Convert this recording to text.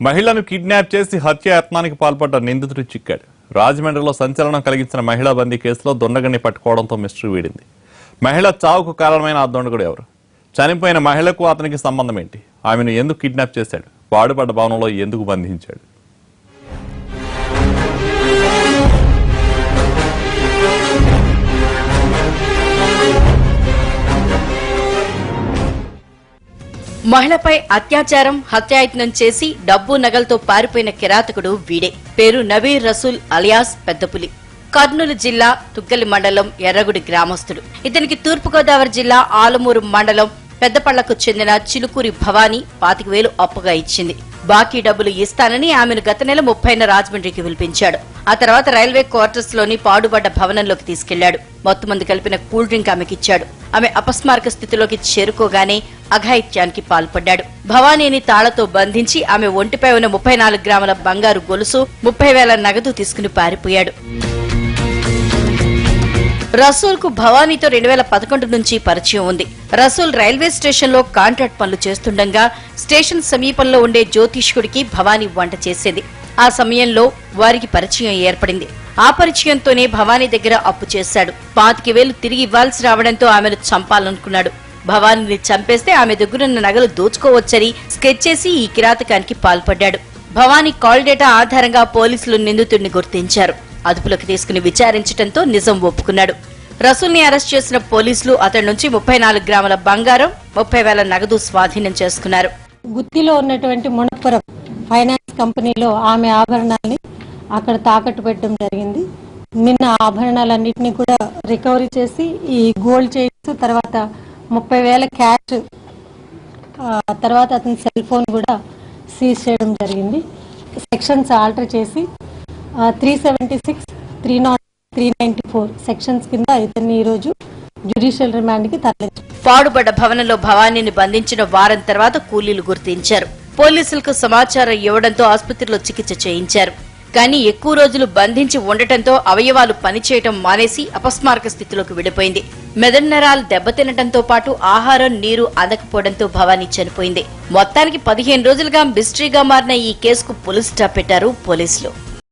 మహిళను కిడ్నాప్ చేసి హత్యాయత్నానికి పాల్పడ్డ నిందితుడు చిక్కాడు. రాజమండ్రిలో సంచలనం కలిగించిన మహిళా బందీ కేసులో దొండగని పట్టుకోవడంతో మిస్టరీ వీడింది. మహిళ చావుకు కారణమైన ఆ దొండగుడు ఎవరు? చనిపోయిన మహిళకు అతనికి సంబంధం ఏంటి? ఆమెను ఎందుకు కిడ్నాప్ చేశాడు? పాడుపడ్డ భవనంలో ఎందుకు బంధించాడు? మహిళపై అత్యాచారం, హత్యాయత్నం చేసి డబ్బు నగలతో పారిపోయిన కిరాతకుడు వీడే. పేరు నవీర్ రసూల్ అలియాస్ పెద్దపులి. కర్నూలు జిల్లా తుగ్గలి మండలం ఎర్రగుడి గ్రామస్తుడు. ఇతనికి తూర్పుగోదావరి జిల్లా ఆలమూరు మండలం పెద్దపళ్లకు చెందిన చిలుకూరి భవానీ 25,000 అప్పుగా ఇచ్చింది. బాకీ డబ్బులు ఇస్తానని ఆమెను గత నెల 30న రాజమండ్రికి పిలిపించాడు. ఆ తర్వాత రైల్వే క్వార్టర్స్ లోని పాడుబడ్డ భవనంలోకి తీసుకెళ్లాడు. మొత్తమంది కలిపిన కూల్ డ్రింక్ ఆమెకిచ్చాడు. ఆమె అపస్మారక స్థితిలోకి చేరుకోగానే అఘాయిత్యానికి పాల్పడ్డాడు. భవానీని తాళతో బంధించి ఆమె ఒంటిపై ఉన్న 34 గ్రాముల బంగారు గొలుసు, 30,000 నగదు తీసుకుని పారిపోయాడు. రసూల్ కు భవానీతో 2011 నుంచి పరిచయం ఉంది. రసూల్ రైల్వే స్టేషన్ లో కాంట్రాక్ట్ పనులు చేస్తుండగా స్టేషన్ సమీపంలో ఉండే జ్యోతిష్కుడికి భవానీ వంట చేసేది. ఆ సమయంలో వారికి పరిచయం ఏర్పడింది. ఆ పరిచయంతోనే భవానీ దగ్గర అప్పు చేశాడు. 25,000 తిరిగి ఇవ్వాల్సి రావడంతో ఆమెను చంపాలనుకున్నాడు. భవానీని చంపేస్తే ఆమె దగ్గరున్న నగలు దోచుకోవచ్చని స్కెచ్ చేసి ఈ కిరాతకానికి పాల్పడ్డాడు. భవానీ కాల్ డేటా ఆధారంగా పోలీసులు నిందితుడిని గుర్తించారు. అదుపులోకి తీసుకుని విచారించడంతో నిజం ఒప్పుకున్నాడు. రసూల్ ని అరెస్ట్ చేసిన పోలీసులు అతడి నుంచి 34 గ్రాముల బంగారం, 30,000 నగదు స్వాధీనం చేసుకున్నారు. గుత్తిలో ఉన్నటువంటి మునపురం ఫైనాన్స్ కంపెనీలో ఆమె ఆభరణాలని అక్కడ తాకట్టు పెట్టడం జరిగింది. నిన్న ఆభరణాలన్నింటినీ కూడా రికవరీ చేసి ఈ గోల్డ్ చైన్స్, తర్వాత 30,000 క్యాష్, తర్వాత అతని సెల్ ఫోన్ కూడా సీజ్ చేయడం జరిగింది. సెక్షన్స్ ఆల్టర్ చేసి 376, 300, 394 సెక్షన్స్ కింద ఇతన్ని ఈ రోజు జ్యుడిషియల్ రిమాండ్ కి తరలించారు. పాడుబడ్డ భవనంలో భవానీని బంధించిన వారం తర్వాత కూలీలు గుర్తించారు. పోలీసులకు సమాచారం ఇవ్వడంతో ఆసుపత్రిలో చికిత్స చేయించారు. కానీ ఎక్కువ రోజులు బంధించి ఉండటంతో అవయవాలు పనిచేయటం మానేసి అపస్మారక స్థితిలోకి విడిపోయింది. మెదడు నరాలు దెబ్బతినటంతో పాటు ఆహారం, నీరు అందకపోవడంతో భవానీ చనిపోయింది. మొత్తానికి 15 రోజులుగా మిస్టరీగా మారిన ఈ కేసుకు పులి స్టాప్ పెట్టారు పోలీసులు.